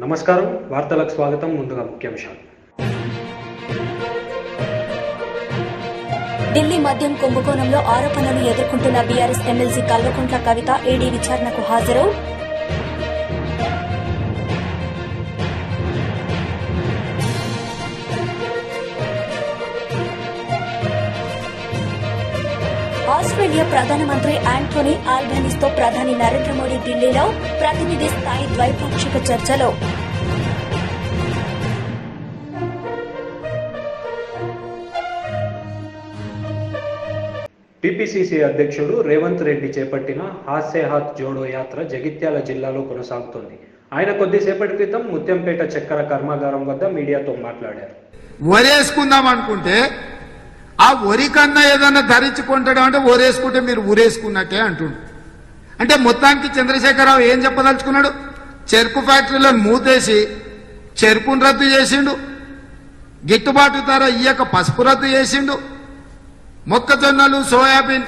నమస్కారం వార్తలకు స్వాగతం. ముందుగా ముఖ్యాంశాలు. ఢిల్లీ మద్యం కుంభకోణంలో ఆరోపణలు ఎదుర్కొంటున్న BRS MLC Kalvakuntla Kavitha ED విచారణకు హాజరు. ఆస్ట్రేలియా ప్రధానమంత్రి ఆంటోనీ ఆల్బనీస్తో ప్రధాని నరేంద్ర మోడీ ఢిల్లీలో ప్రతినిధి స్థాయి ద్వైపాక్షిక చర్చలు. టీపీసీసీ అధ్యక్షుడు రేవంత్ రెడ్డి చేపట్టిన హాస్య హాత్ జోడో యాత్ర జగిత్యాల జిల్లాలో కొనసాగుతోంది. ఆయన కొద్దిసేపటి క్రితం ముత్యంపేట చక్కెర కర్మాగారం వద్ద మీడియాతో మాట్లాడారు. వరేసుకుందాం అనుకుంటే ఆ వరి కన్నా ఏదన్నా ధరించుకుంటాడు అంటే ఓరేసుకుంటే మీరు ఊరేసుకున్నట్టే అంటుండు. అంటే మొత్తానికి చంద్రశేఖరరావు ఏం చెప్పదలుచుకున్నాడు? చెరుకు ఫ్యాక్టరీలో మూతేసి చెరుకును రద్దు చేసిండు, గిట్టుబాటు ధర ఇయ్యక పసుపు రద్దు చేసిండు, మొక్కజొన్నలు, సోయాబీన్,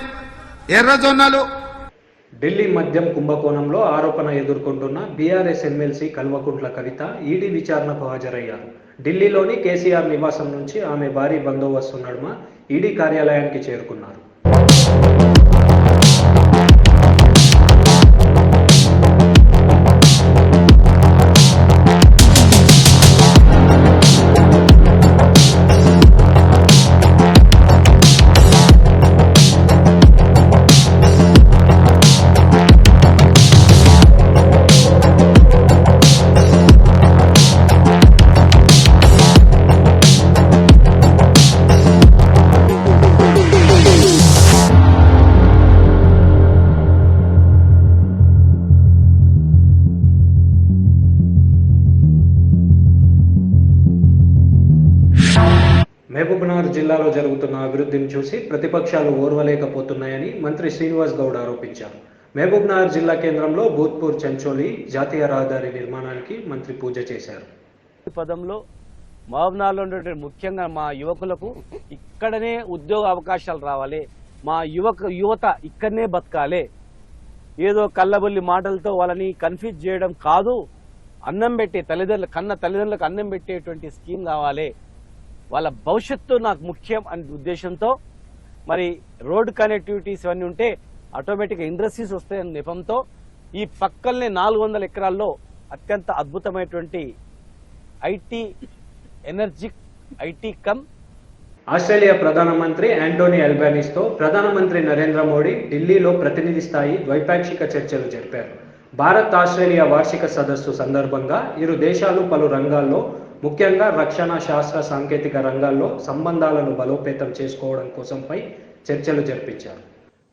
ఎర్రజొన్నలు. ఢిల్లీ మద్యం కుంభకోణంలో ఆరోపణ ఎదుర్కొంటున్న BRS MLC Kalvakuntla Kavitha ED విచారణకు హాజరయ్యారు. ఢిల్లీలోని కేసీఆర్ నివాసం నుంచి ఆమె భారీ బందోబస్తు నడుమ ఈడీ కార్యాలయానికి చేరుకున్నారు. మహబూబ్నగర్ జిల్లాలో జరుగుతున్న అభివృద్ధిని చూసి ప్రతిపక్షాలు ఓర్వలేకపోతున్నాయని మంత్రి శ్రీనివాస్ గౌడ్ ఆరోపించారు. మహబూబ్నగర్ జిల్లా కేంద్రంలో భూత్పూర్ చెంచోలి జాతీయ రహదారి నిర్మాణానికి మంత్రి పూజ చేశారు. ఈ పదంలో మహబూబ్నగర్లో ఉండే ముఖ్యంగా మా యువకులకు ఇక్కడనే ఉద్యోగ అవకాశాలు రావాలి, మా యువత ఇక్కడనే బతకాలి, ఏదో కళ్ళబొల్లి మాటలతో వాళ్ళని కన్ఫ్యూజ్ చేయడం కాదు, అన్నం పెట్టే తల్లిదండ్రులకు అన్నం పెట్టేటువంటి స్కీమ్ కావాలి, వాళ్ళ భవిష్యత్తు నాకు ముఖ్యం అనే ఉద్దేశంతో మరి రోడ్ కనెక్టివిటీస్ ఇవన్నీ ఉంటే ఆటోమేటిక్గా ఇండస్ట్రీస్ వస్తాయనే నెపంతో ఈ పక్కనే 400 ఎకరాల్లో అత్యంత అద్భుతమైనటువంటి ఐటీ కమ్ ఆస్ట్రేలియా ప్రధానమంత్రి ఆంటోనీ ఆల్బనీస్తో ప్రధానమంత్రి నరేంద్ర మోడీ ఢిల్లీలో ప్రతినిధి స్థాయి ద్వైపాక్షిక చర్చలు జరిపారు. భారత్ ఆస్ట్రేలియా వార్షిక సదస్సు సందర్భంగా ఇరు దేశాలు పలు రంగాల్లో ముఖ్యంగా రక్షణ, శాస్త్ర, సాంకేతిక రంగాల్లో సంబంధాలను బలోపేతం చేసుకోవడం కోసంపై చర్చలు జరిపించారు.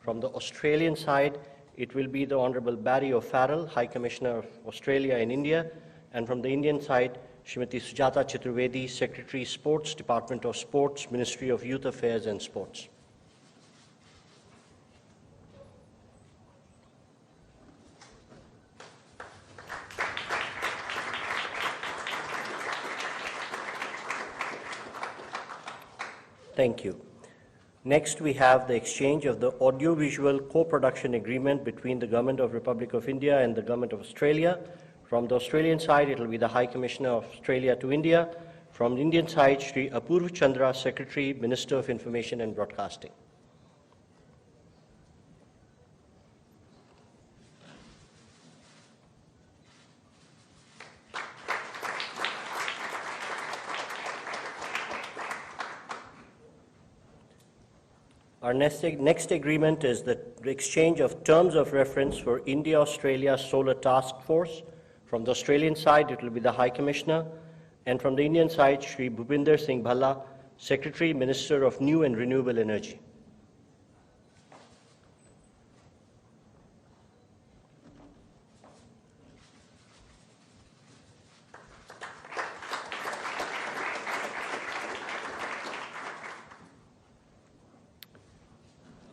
From the Australian side, it will be the Honorable Barry O'Farrell, High Commissioner of Australia in India, and from the Indian side, Srimati Sujata Chaturvedi, Secretary Sports, Department of Sports, Ministry of Youth Affairs and Sports. Thank you. Next, we have the exchange of the audiovisual co-production agreement between the Government of Republic of India and the Government of Australia. From the Australian side, it will be the High Commissioner of Australia to India. From the Indian side, Sri Apurva Chandra, Secretary, Minister of Information and Broadcasting. Our next agreement is the exchange of terms of reference for India-Australia Solar Task Force. From the Australian side, it will be the High Commissioner, and from the Indian side, Shri Bhupinder Singh Bhalla, Secretary, Minister of New and Renewable Energy.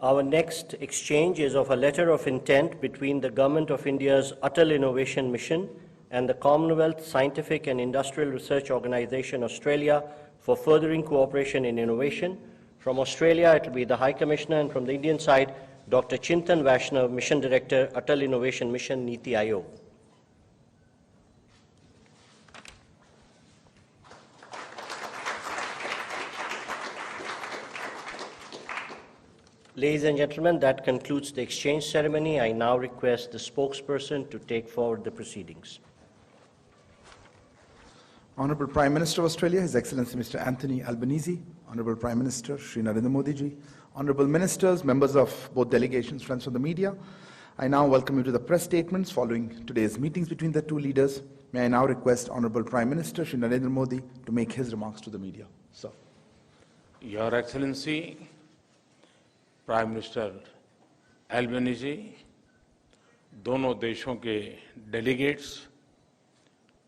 Our next exchange is of a letter of intent between the Government of India's Atal Innovation Mission and the Commonwealth Scientific and Industrial Research Organisation Australia for furthering cooperation in innovation. From Australia, it will be the High Commissioner, and from the Indian side, Dr. Chintan Vaishnav, Mission Director, Atal Innovation Mission, Niti Aayog. Ladies and gentlemen, that concludes the exchange ceremony. I now request the spokesperson to take forward the proceedings. Honorable Prime Minister of Australia, His Excellency Mr. Anthony Albanese, Honorable Prime Minister Shri Narendra Modi ji, Honorable Ministers, members of both delegations, friends of the media, I now welcome you to the press statements following today's meetings between the two leaders. May I now request Honorable Prime Minister Shri Narendra Modi to make his remarks to the media. Sir. Your Excellency, Prime Minister Albanese, दोनों देशों के delegates,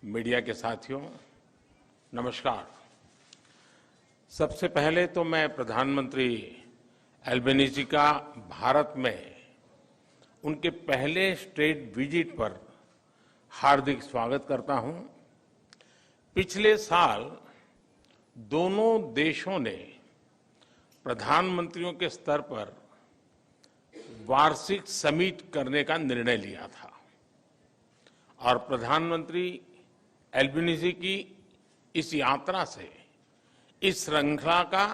media के साथियों, नमस्कार। सबसे पहले तो मैं प्रधानमंत्री एल्बेनीजी का भारत में उनके पहले स्टेट विजिट पर हार्दिक स्वागत करता हूं। पिछले साल दोनों देशों ने प्रधानमंत्रियों के स्तर पर वार्षिक समिट करने का निर्णय लिया था और प्रधानमंत्री एल्बेनीजी की इस यात्रा से इस श्रृंखला का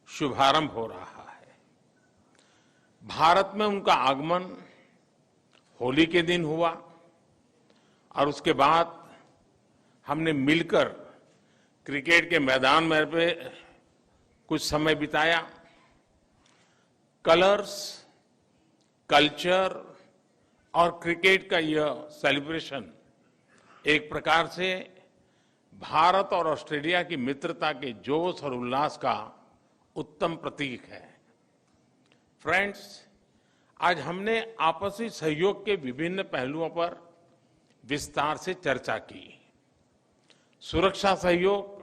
शुभारंभ हो रहा है। भारत में उनका आगमन होली के दिन हुआ और उसके बाद हमने मिलकर क्रिकेट के मैदान में पे कुछ समय बिताया। कलर्स, कल्चर और क्रिकेट का यह सेलिब्रेशन एक प्रकार से भारत और ऑस्ट्रेलिया की मित्रता के जोश और उल्लास का उत्तम प्रतीक है। फ्रेंड्स, आज हमने आपसी सहयोग के विभिन्न पहलुओं पर विस्तार से चर्चा की। सुरक्षा सहयोग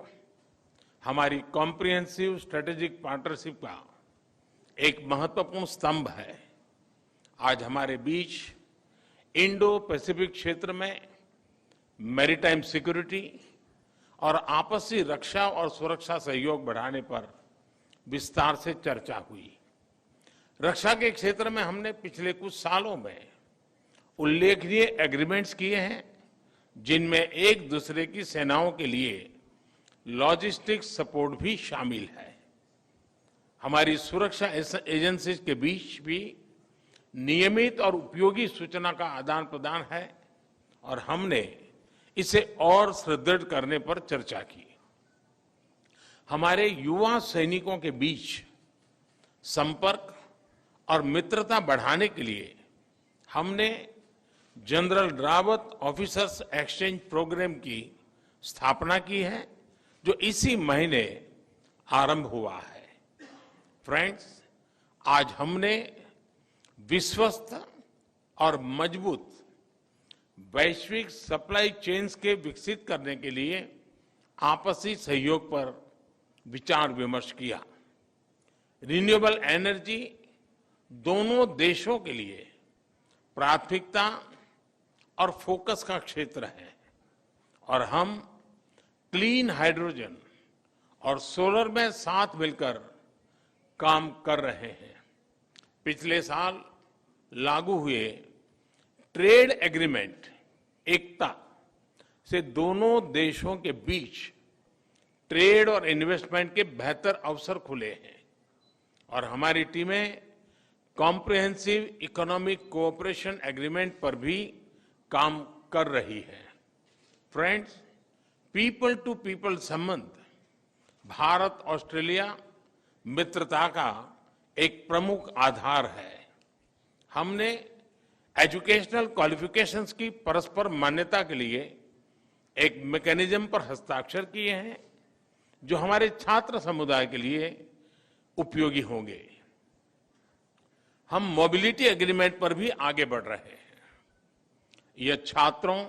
हमारी कॉम्प्रिहेंसिव स्ट्रेटेजिक पार्टनरशिप का एक महत्वपूर्ण स्तंभ है। आज हमारे बीच इंडो पैसिफिक क्षेत्र में मैरीटाइम सिक्योरिटी और आपसी रक्षा और सुरक्षा सहयोग बढ़ाने पर विस्तार से चर्चा हुई। रक्षा के क्षेत्र में हमने पिछले कुछ सालों में उल्लेखनीय एग्रीमेंट्स किए हैं, जिनमें एक दूसरे की सेनाओं के लिए लॉजिस्टिक्स सपोर्ट भी शामिल है। हमारी सुरक्षा एजेंसीज के बीच भी नियमित और उपयोगी सूचना का आदान प्रदान है और हमने इसे और सुदृढ़ करने पर चर्चा की। हमारे युवा सैनिकों के बीच संपर्क और मित्रता बढ़ाने के लिए हमने general Rawat officers exchange programme की स्थापना की है, जो इसी महीने आरंभ हुआ है। फ्रेंड्स, आज हमने विश्वस्त और मजबूत वैश्विक सप्लाई चेन्स के विकसित करने के लिए आपसी सहयोग पर विचार विमर्श किया। रिन्यूएबल एनर्जी दोनों देशों के लिए प्राथमिकता और फोकस का क्षेत्र है और हम क्लीन हाइड्रोजन और सोलर में साथ मिलकर काम कर रहे हैं। पिछले साल लागू हुए ट्रेड एग्रीमेंट एकता से दोनों देशों के बीच ट्रेड और इन्वेस्टमेंट के बेहतर अवसर खुले हैं और हमारी टीमें कॉम्प्रिहेंसिव इकोनॉमिक कोऑपरेशन एग्रीमेंट पर भी काम कर रही है। फ्रेंड्स, पीपल टू पीपल संबंध भारत ऑस्ट्रेलिया मित्रता का एक प्रमुख आधार है। हमने एजुकेशनल क्वालिफिकेशंस की परस्पर मान्यता के लिए एक मैकेनिज्म पर हस्ताक्षर किए हैं, जो हमारे छात्र समुदाय के लिए उपयोगी होंगे। हम मोबिलिटी एग्रीमेंट पर भी आगे बढ़ रहे हैं। यह छात्रों,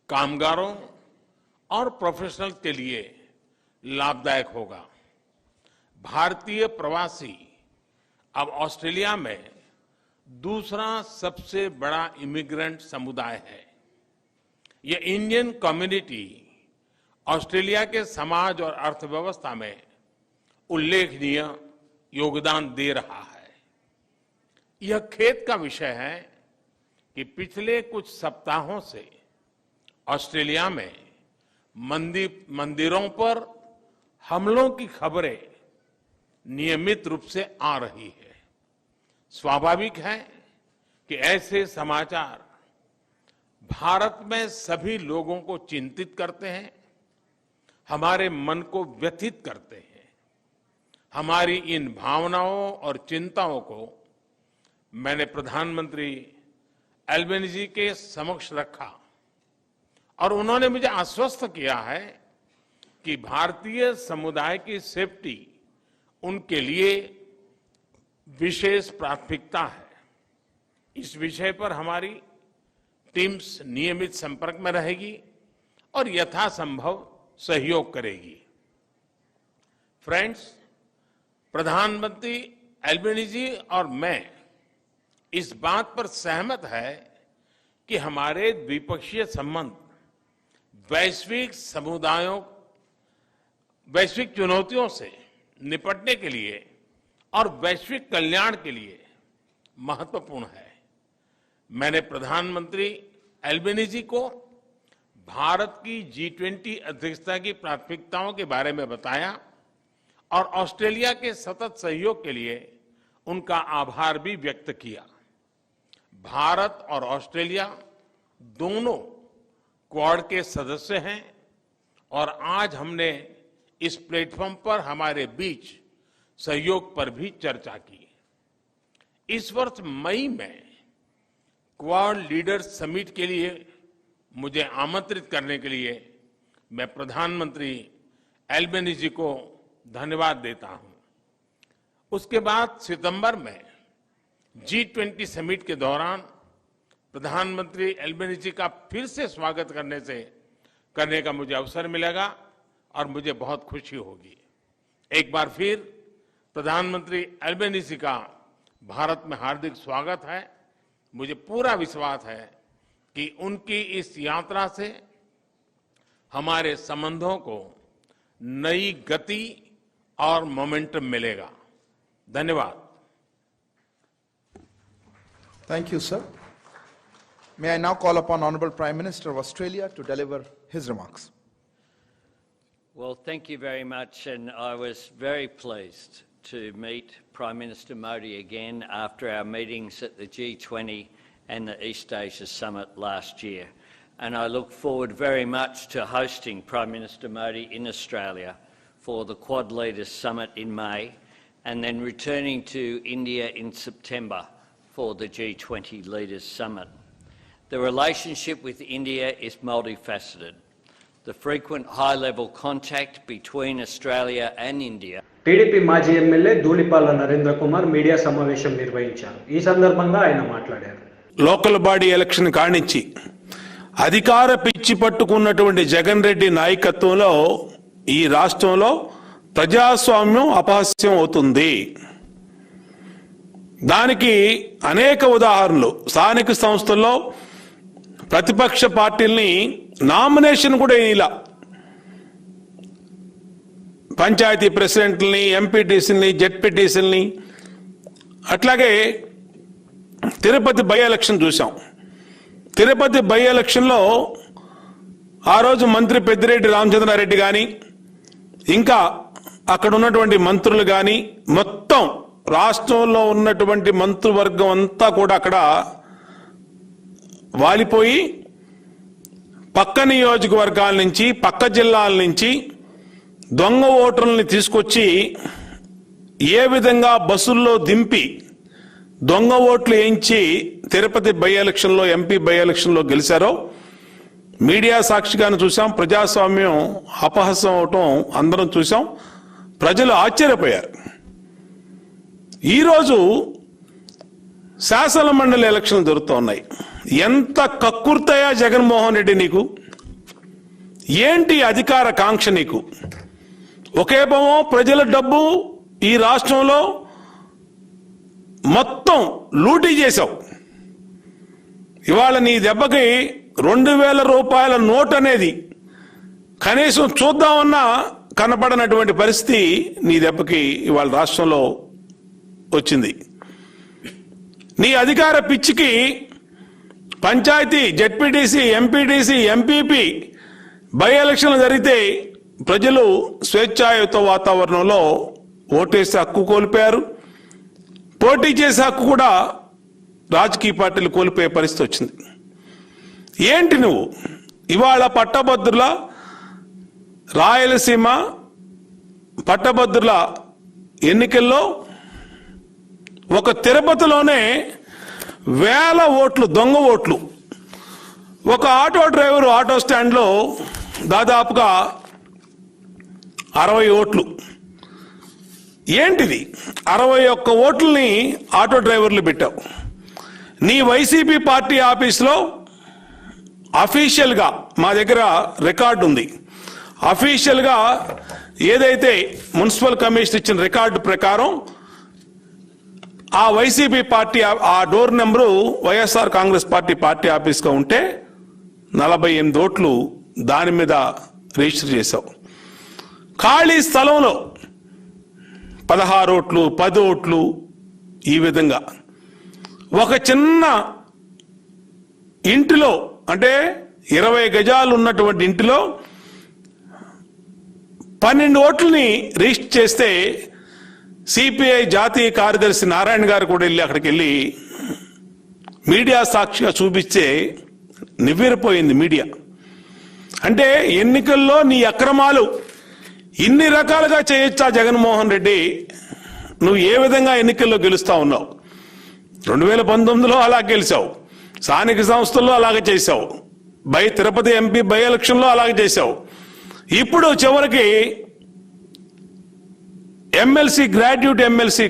कामगारों और प्रोफेशनल्स के लिए लाभदायक होगा। भारतीय प्रवासी अब ऑस्ट्रेलिया में दूसरा सबसे बड़ा इमिग्रेंट समुदाय है। यह इंडियन कम्युनिटी ऑस्ट्रेलिया के समाज और अर्थव्यवस्था में उल्लेखनीय योगदान दे रहा है। यह खेद का विषय है कि पिछले कुछ सप्ताहों से ऑस्ट्रेलिया में मंदिरों पर हमलों की खबरें नियमित रूप से आ रही है। स्वाभाविक है कि ऐसे समाचार भारत में सभी लोगों को चिंतित करते हैं, हमारे मन को व्यथित करते हैं। हमारी इन भावनाओं और चिंताओं को मैंने प्रधानमंत्री एल्बेनीजी के समक्ष रखा और उन्होंने मुझे आश्वस्त किया है कि भारतीय समुदाय की सेफ्टी उनके लिए विशेष प्राथमिकता है। इस विषय पर हमारी टीम्स नियमित संपर्क में रहेगी और यथासंभव सहयोग करेगी। फ्रेंड्स, प्रधानमंत्री एल्बेनीजी और मैं इस बात पर सहमत है कि हमारे द्विपक्षीय संबंध वैश्विक चुनौतियों से निपटने के लिए और वैश्विक कल्याण के लिए महत्वपूर्ण है। मैंने प्रधानमंत्री एल्बेनीजी को भारत की G20 अध्यक्षता की प्राथमिकताओं के बारे में बताया और ऑस्ट्रेलिया के सतत सहयोग के लिए उनका आभार भी व्यक्त किया। भारत और ऑस्ट्रेलिया दोनों क्वाड के सदस्य हैं और आज हमने इस प्लेटफॉर्म पर हमारे बीच सहयोग पर भी चर्चा की। इस वर्ष मई में क्वाड लीडर्स समिट के लिए मुझे आमंत्रित करने के लिए मैं प्रधानमंत्री एल्बेनीजी को धन्यवाद देता हूं। उसके बाद सितंबर में G20 समिट के दौरान प्रधानमंत्री एल्बेनीजी का फिर से स्वागत करने का मुझे अवसर मिलेगा और मुझे बहुत खुशी होगी। एक बार फिर प्रधानमंत्री एल्बेनीजी का भारत में हार्दिक स्वागत है। मुझे पूरा विश्वास है कि उनकी इस यात्रा से हमारे संबंधों को नई गति और मोमेंटम मिलेगा। धन्यवाद। Thank you, sir. May I now call upon Honorable Prime Minister of Australia to deliver his remarks. Well, thank you very much, and I was very pleased to meet Prime Minister Modi again after our meetings at the G20 and the East Asia Summit last year. And I look forward very much to hosting Prime Minister Modi in Australia for the Quad Leaders Summit in May, and then returning to India in September for the G20 Leaders Summit. The relationship with India is multifaceted. The frequent high-level contact between Australia and India. TDP మాజీ MLA Dhulipala Narendra Kumar media సమావేశం నిర్వహించారు. ఈ సందర్భంగా ఆయన మాట్లాడారు. Local body election కానిచ్చి అధికార పిచ్చి పట్టుకున్నటువంటి జగన్ రెడ్డి నాయకత్వంలో ఈ రాష్ట్రంలో ప్రజాస్వామ్యం అపహాస్యం అవుతుంది. దానికి అనేక ఉదాహరణలు. స్థానిక సంస్థల్లో ప్రతిపక్ష పార్టీల్ని నామినేషన్ కూడా ఇలా పంచాయతీ ప్రెసిడెంట్లని, ఎంపీటీసీని, జెడ్పీటీసీని, అట్లాగే తిరుపతి బై ఎలక్షన్ చూసాం. తిరుపతి బై ఎలక్షన్లో ఆ రోజు మంత్రి పెద్దిరెడ్డి రామచంద్రారెడ్డి కానీ, ఇంకా అక్కడ ఉన్నటువంటి మంత్రులు కానీ, మొత్తం రాష్ట్రంలో ఉన్నటువంటి మంత్రివర్గం అంతా కూడా అక్కడ వాలిపోయి పక్క నియోజకవర్గాల నుంచి, పక్క జిల్లాల నుంచి దొంగ ఓటర్లని తీసుకొచ్చి ఏ విధంగా బస్సుల్లో దింపి దొంగ ఓట్లు వేయించి తిరుపతి బై ఎలక్షన్లో, ఎంపీ బై ఎలక్షన్లో గెలిచారో మీడియా సాక్షిగానే చూసాం. ప్రజాస్వామ్యం అపహాస్యం అవటం అందరం చూసాం. ప్రజలు ఆశ్చర్యపోయారు. ఈరోజు శాసన మండలి ఎలక్షన్లు జరుగుతున్నాయి. ఎంత కక్కుర్తయా జగన్మోహన్ రెడ్డి నీకు? ఏంటి అధికార కాంక్ష నీకు? ఒకేమో ప్రజల డబ్బు ఈ రాష్ట్రంలో మొత్తం లూటీ చేశావు. ఇవాళ నీ దెబ్బకి 2000 రూపాయల నోట్ అనేది కనీసం చూద్దామన్నా కనపడనటువంటి పరిస్థితి నీ దెబ్బకి ఇవాళ రాష్ట్రంలో వచ్చింది. నీ అధికార పిచ్చికి panchayat, ZPTC, MPTC, MPP by ఎలక్షన్లు జరిగితే ప్రజలు స్వేచ్ఛాయుత వాతావరణంలో ఓటేసి హక్కు కోల్పోయారు. పోటీ చేసే హక్కు కూడా రాజకీయ పార్టీలు కోల్పోయే పరిస్థితి వచ్చింది. ఏంటి నువ్వు ఇవాళ పట్టభద్రుల రాయలసీమ పట్టభద్రుల ఎన్నికల్లో ఒక తిరుపతిలోనే వేల ఓట్లు, దొంగ ఓట్లు. ఒక ఆటో డ్రైవరు ఆటో స్టాండ్లో దాదాపుగా 60 ఓట్లు. ఏంటిది? 61 ఓట్లని ఆటో డ్రైవర్లు పెట్టావు. నీ వైసీపీ పార్టీ ఆఫీస్లో అఫీషియల్గా మా దగ్గర రికార్డు ఉంది. అఫీషియల్గా ఏదైతే మున్సిపల్ కమిషన్ ఇచ్చిన రికార్డు ప్రకారం ఆ వైసీపీ పార్టీ ఆ door number YSR Congress party ఆఫీస్గా ఉంటే 48 ఓట్లు దాని మీద రిజిస్టర్ చేశావు. ఖాళీ స్థలంలో 16 ఓట్లు, 10 ఓట్లు, ఈ విధంగా ఒక చిన్న ఇంటిలో, అంటే 20 గజాలు ఉన్నటువంటి ఇంటిలో 12 ఓట్లని రిజిస్టర్ చేస్తే సిపిఐ జాతీయ కార్యదర్శి నారాయణ గారు కూడా అక్కడికి వెళ్ళి మీడియా సాక్షిగా చూపిస్తే నివ్వెరపోయింది మీడియా. అంటే ఎన్నికల్లో నీ అక్రమాలు ఇన్ని రకాలుగా చేయొచ్చా జగన్మోహన్ రెడ్డి? నువ్వు ఏ విధంగా ఎన్నికల్లో గెలుస్తా ఉన్నావు? 2019లో అలా గెలిచావు, స్థానిక సంస్థల్లో అలాగే చేశావు, తిరుపతి ఎంపీ బై ఎలక్షన్లో అలాగే చేశావు. ఇప్పుడు చివరికి ఎమ్మెల్సీ, గ్రాడ్యుయేట్ ఎమ్మెల్సీ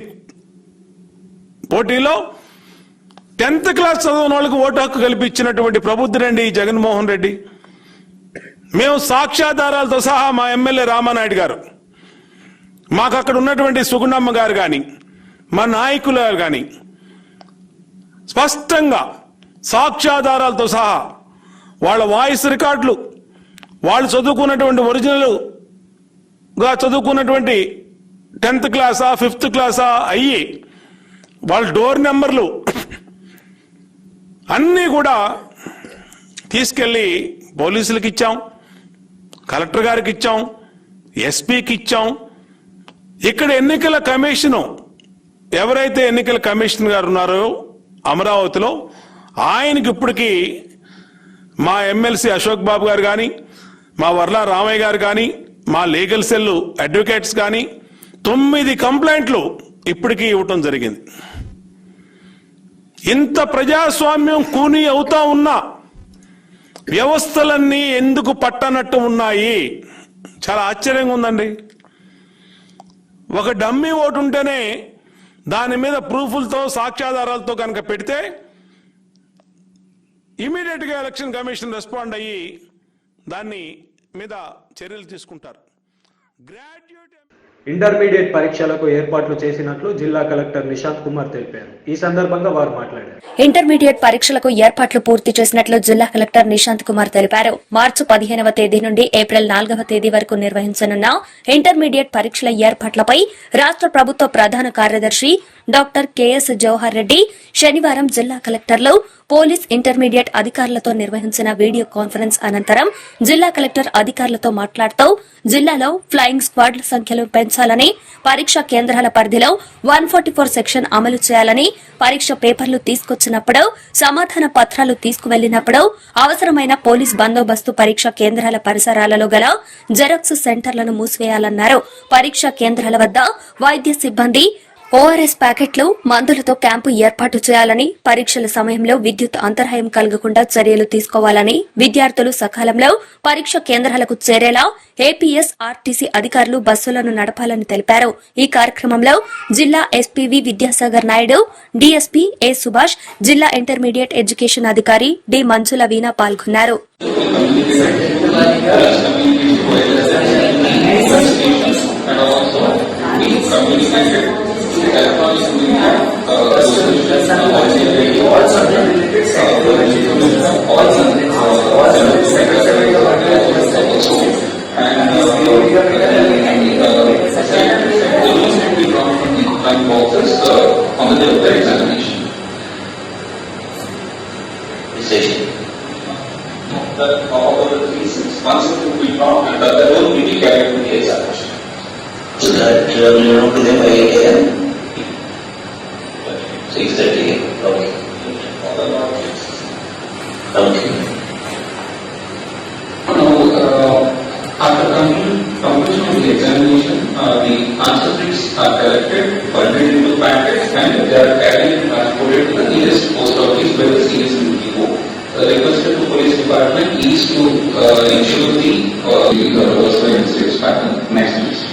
పోటీలో 10th క్లాస్ చదివిన వాళ్ళకి ఓటు హక్కు కల్పించినటువంటి ప్రబుద్ధుడండి జగన్మోహన్ రెడ్డి. మేము సాక్ష్యాధారాలతో సహా మా ఎమ్మెల్యే రామానాయుడు గారు, మాకు అక్కడ ఉన్నటువంటి సుగుణమ్మ గారు కానీ, మా నాయకులు కానీ స్పష్టంగా సాక్ష్యాధారాలతో సహా వాళ్ళ వాయిస్ రికార్డులు, వాళ్ళు చదువుకున్నటువంటి ఒరిజినల్గా చదువుకున్నటువంటి 10th క్లాసా 5th క్లాసా అయ్యి వాళ్ళ డోర్ నెంబర్లు అన్నీ కూడా తీసుకెళ్ళి పోలీసులకు ఇచ్చాం, కలెక్టర్ గారికి ఇచ్చాం, ఎస్పీకి ఇచ్చాం. ఇక్కడ ఎన్నికల కమిషను, ఎవరైతే ఎన్నికల కమిషనర్ గారు ఉన్నారో అమరావతిలో, ఆయనకి ఇప్పటికీ మా ఎమ్మెల్సీ అశోక్ బాబు గారు కానీ, మా వర్లా రామయ్య గారు కానీ, మా లీగల్ సెల్ అడ్వకేట్స్ కానీ 9 కంప్లైంట్లు ఇప్పటికీ ఇవ్వటం జరిగింది. ఇంత ప్రజాస్వామ్యం కూని అవుతా ఉన్నా వ్యవస్థలన్నీ ఎందుకు పట్టనట్టు ఉన్నాయి? చాలా ఆశ్చర్యంగా ఉందండి. ఒక డమ్మీ ఓటు ఉంటేనే దాని మీద ప్రూఫ్లతో, సాక్ష్యాధారాలతో కనుక పెడితే ఇమీడియట్ గా ఎలక్షన్ కమిషన్ రెస్పాండ్ అయ్యి దాన్ని మీద చర్యలు తీసుకుంటారు. ఇంటర్మీడియట్ పరీక్షలకు ఏర్పాట్లు చేసినట్లు జిల్లా కలెక్టర్ నిశాంత్ కుమార్ తెలిపారు. ఈ సందర్భంగా వారు మాట్లాడారు. ఇంటర్మీడియట్ పరీక్షలకు ఏర్పాట్లు పూర్తి చేసినట్లు జిల్లా కలెక్టర్ నిశాంత్ కుమార్ తెలిపారు. మార్చి 15వ తేదీ నుండి ఏప్రిల్ 4వ తేదీ వరకు నిర్వహించనున్న ఇంటర్మీడియట్ పరీక్షల ఏర్పాట్లపై రాష్ట ప్రభుత్వ ప్రధాన కార్యదర్శి డాక్టర్ కెఎస్ జవహర్ రెడ్డి శనివారం జిల్లా కలెక్టర్లు, పోలీస్, ఇంటర్మీడియట్ అధికారులతో నిర్వహించిన వీడియో కాన్ఫరెన్స్ అనంతరం జిల్లా కలెక్టర్ అధికారులతో మాట్లాడుతూ జిల్లాలో ఫ్లయింగ్ స్క్వాడ్ల సంఖ్యను పెంచాలని, పరీక్షా కేంద్రాల పరిధిలో 144 సెక్షన్ అమలు చేయాలని, పరీక్ష పేపర్లు తీసుకొచ్చినప్పుడు, సమాధాన పత్రాలు తీసుకువెళ్లినప్పుడు అవసరమైన పోలీస్ బందోబస్తు పరీక్షా కేంద్రాల పరిసరాలలో గల జెరాక్స్ సెంటర్లను మూసివేయాలన్నారు. పరీక్షా కేంద్రాల వద్ద వైద్య సిబ్బంది, ఓఆర్ఎస్ ప్యాకెట్లు, మందులతో క్యాంపు ఏర్పాటు చేయాలని, పరీక్షల సమయంలో విద్యుత్ అంతరాయం కలగకుండా చర్యలు తీసుకోవాలని, విద్యార్థులు సకాలంలో పరీక్ష కేంద్రాలకు చేరేలా ఏపీఎస్, ఆర్టీసీ అధికారులు బస్సులను నడపాలని తెలిపారు. ఈ కార్యక్రమంలో జిల్లా ఎస్పీవి విద్యాసాగర్ నాయుడు, డీఎస్పీ ఏ సుభాష్, జిల్లా ఇంటర్మీడియట్ ఎడ్యుకేషన్ అధికారి డి మంజుల వీణ పాల్గొన్నారు. are collected, bundled into packets, and they are carried and transported to the nearest post office where the CS will be go. The request to the police department is to ensure the Australian districts pattern. Next, please.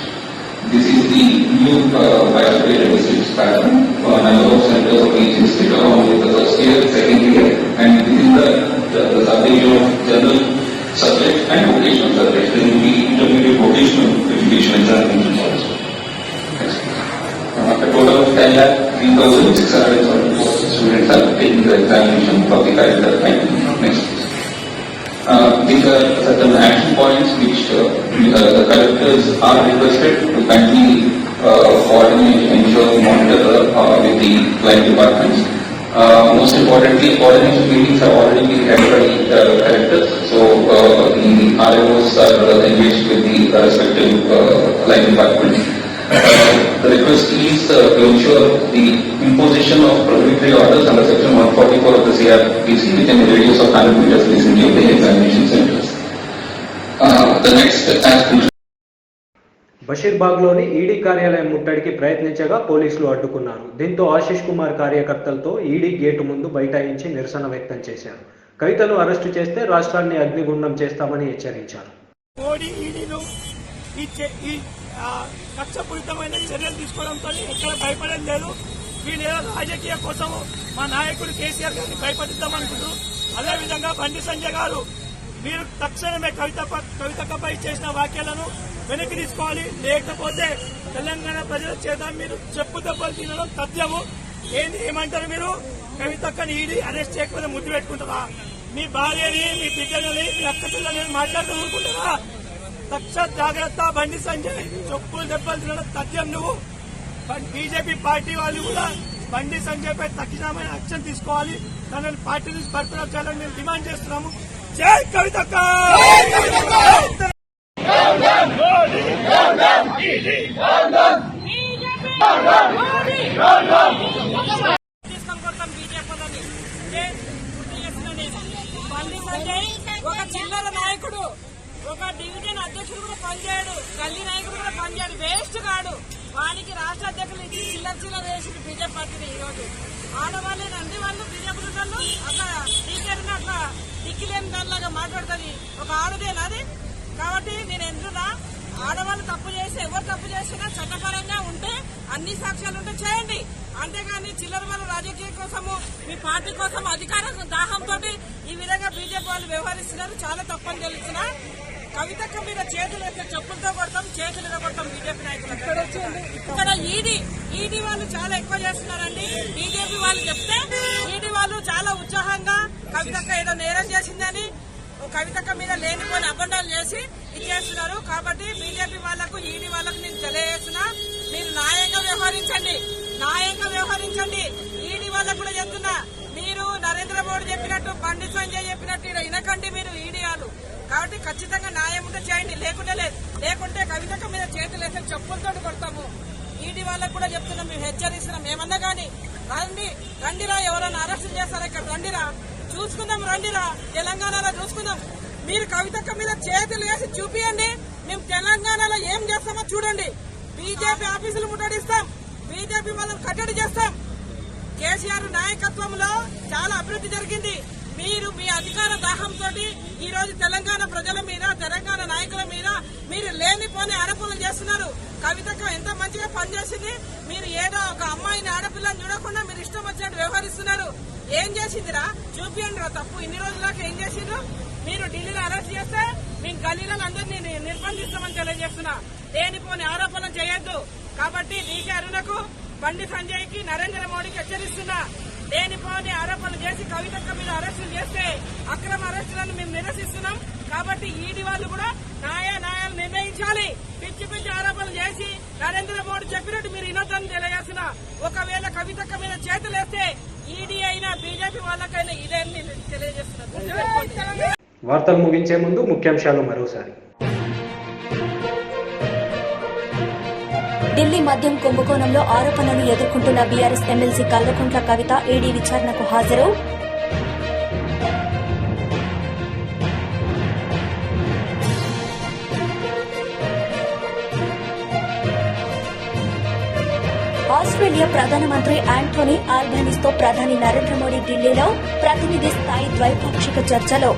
This is the new Australian districts pattern. Number of centers of each district along with the first year, second year, and this is the subdivision of general subjects and vocational subjects. There will be intermediate vocational education examinations also. Next, please. A total of 10,03,674 students are taking the examination for the curricular time. Next, please. These are certain action points which the collectors are requested to kindly coordinate, ensure, monitor with the client departments. Most importantly, coordination meetings have already been held by the collectors. So the RMOs are engaged with the respective line departments. The request is to ensure the imposition of prohibitory orders under section 144 of the CRPC within a radius of 100 meters vicinity of the examination centers. The next aspect. బషీర్బాగ్లోని ED కార్యాలయం ముట్టడికి ప్రయత్నించగా పోలీసులు అడ్డుకున్నారు. దీంతో ఆశిష్ కుమార్ కార్యకర్తలతో ED gate ముందు బైఠాయించి నిరసన వ్యక్తం చేశారు. కవితను అరెస్టు చేస్తే రాష్ట్రాన్ని అగ్నిగుండం చేస్తామని హెచ్చరించారు. కక్షపూరితమైన చర్యలు తీసుకోవడంతో ఎక్కడ భయపడడం లేదు. వీళ్ళు రాజకీయ కోసం మా నాయకుడు కేసీఆర్ గారిని భయపడిద్దామనుకుంటూ, అదేవిధంగా బండి సంజయ్ గారు మీరు తక్షణమే కవితపై చేసిన వ్యాఖ్యలను వెనక్కి తీసుకోవాలి. లేకపోతే తెలంగాణ ప్రజల చేత మీరు చెప్పు దెబ్బలు తినడం తథ్యము. ఏమంటారు మీరు? కవితక్కని ఈడీ అరెస్ట్ చేయకపోతే ముద్దు పెట్టుకుంటారా? మీ భార్యని, మీ బిడ్డలని, మీ అక్క పిల్లలని మాట్లాడుతూ ఊరుకుంటారా? తక్షణ జాగ్రత్త బండి సంజయ్, చెప్పులు దెబ్బలు తినడం తథ్యం. నువ్వు బీజేపీ పార్టీ వాళ్ళు కూడా బండి సంజయ్ పై తక్షణమైన యాక్షన్ తీసుకోవాలి. తనని పార్టీ నుంచి బర్తరఫ్ చేయాలని మేము డిమాండ్ చేస్తున్నాము. జై కవితక్క! బండి సంజయ్ ఒక చిల్లర నాయకుడు, ఒక డివిజన్ అధ్యక్షుడు కూడా పనిచేయడు, గల్లీ నాయకుడు కూడా పనిచేయడు, వేస్ట్ కాడు. వానికి రాష్ట్ర అధ్యక్షులు ఇచ్చి చిల్లర వేసింది బీజేపీ పార్టీని. ఈ రోజు ఆడవాళ్ళే నంది వాళ్ళు బీజేపీ వాళ్ళు అట్లా టీచర్ని అట్లా దిక్కిలేని దానిలాగా మాట్లాడుతుంది. ఒక ఆడదేనాది. కాబట్టి నేను ఎందుకున్నా ఆడవాళ్ళు తప్పు చేసి, ఎవరు తప్పు చేసినా చట్టపరంగా ఉంటే, అన్ని సాక్ష్యాలు ఉంటే చేయండి. అంతేగాని చిల్లర వాళ్ళ రాజకీయం కోసము, మీ పార్టీ కోసం అధికార దాహంతో ఈ విధంగా బీజేపీ వాళ్ళు వ్యవహరిస్తున్నారు. చాలా తప్పని తెలుస్తున్నా. కవితక్క మీద చేతులు వేస్తే చెప్పులతో కొడతాం, చేతులతో కొడతాం బీజేపీ నాయకులు. ఇక్కడ ఈడీ వాళ్ళు చాలా ఎక్కువ చేస్తున్నారండి. బీజేపీ వాళ్ళు చెప్తే ఈడీ వాళ్ళు చాలా ఉత్సాహంగా కవితక్క ఏదో నేరం చేసిందని కవితక్క మీద లేనిపోయిన అబండాలు చేసి ఇచ్చేస్తున్నారు. కాబట్టి బీజేపీ వాళ్లకు, ఈడీ వాళ్లకు నేను తెలియజేస్తున్నా, మీరు న్యాయంగా వ్యవహరించండి. ఈడీ వాళ్ళకు కూడా చెప్తున్నా, మీరు నరేంద్ర మోడీ చెప్పినట్టు, బండి సంజయ్ చెప్పినట్టు వినకండి మీరు ఈడీ వాళ్ళు. కాబట్టి ఖచ్చితంగా న్యాయం ఉంటే చేయండి, లేకుంటే కవితక్క మీద చేతులు వేస్తే చెప్పులతో కొడతాము. ఈడీ వాళ్ళకు కూడా చెప్తున్నాం, మేము హెచ్చరిస్తున్నాం. ఏమన్నా కానీ రండిరా, ఎవరైనా అరెస్ట్ చేస్తారా ఇక్కడ? రండిరా, చూసుకుందాం. రండిరా, తెలంగాణలో చూసుకుందాం. మీరు కవితక్క మీద చేతులు వేసి చూపియండి. మేము తెలంగాణలో ఏం చేస్తామో చూడండి. బీజేపీ ఆఫీసులు ముట్టడిస్తాం, బీజేపీ వాళ్ళని కట్టడి చేస్తాం. కేసీఆర్ నాయకత్వంలో చాలా అభివృద్ధి జరిగింది. మీరు మీ అధికార దాహంతో ఈ రోజు తెలంగాణ ప్రజల మీద, తెలంగాణ నాయకుల మీద మీరు లేనిపోని ఆరోపణలు చేస్తున్నారు. కవితక్క ఎంత మంచిగా పనిచేసింది. మీరు ఏదో ఒక అమ్మాయిని, ఆడపిల్లని చూడకుండా మీరు ఇష్టం వచ్చినట్టు వ్యవహరిస్తున్నారు. ఏం చేసిందిరా? చూపియండి రా తప్పు. ఇన్ని రోజులకు ఏం చేసిండ్రు? మీరు ఢిల్లీలో అరెస్ట్ చేస్తే మేము గల్లీలను అందరినీ నిర్బంధిస్తామని తెలియజేస్తున్నా. లేనిపోని ఆరోపణలు చేయొద్దు. కాబట్టి డీకే అరుణకు, బండి సంజయ్ కి, నరేంద్ర మోడీకి హెచ్చరిస్తున్నా. లేనిపోని ఆరోపణలు చేసి కవితక్క మీద అరెస్టులు చేస్తే అక్రమ అరెస్టులను మేము నిరసిస్తున్నాం. కాబట్టి ఈడీ వాళ్ళు కూడా న్యాయాలు నిర్ణయించాలి. పిచ్చి ఆరోపణలు చేసి నరేంద్ర మోడీ చెప్పినట్టు మీరు వినొద్దని తెలియజేస్తున్నా. ఒకవేళ కవితక్క మీద చేతులేస్తే ఈడీ అయినా, బీజేపీ వాళ్ళకైనా ఇదే తెలియజేస్తున్నారు. వార్తలు ముగించే ముందు ముఖ్యాంశాలు మరోసారి. ఢిల్లీ మద్యం కుంభకోణంలో ఆరోపణలు ఎదుర్కొంటున్న BRS MLC Kalvakuntla Kavitha ED విచారణకు హాజరు. ఆస్ట్రేలియా ప్రధానమంత్రి యాంటోనీ ఆల్బనీస్తో ప్రధాని నరేంద్ర మోడీ ఢిల్లీలో ప్రతినిధి స్థాయి ద్వైపాక్షిక చర్చలు.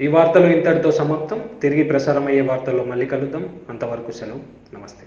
ఈ వార్తలు ఇంతటితో సమాప్తం. తిరిగి ప్రసారమయ్యే వార్తల్లో మళ్ళీ కలుద్దాం. అంతవరకు సెలవు. నమస్తే.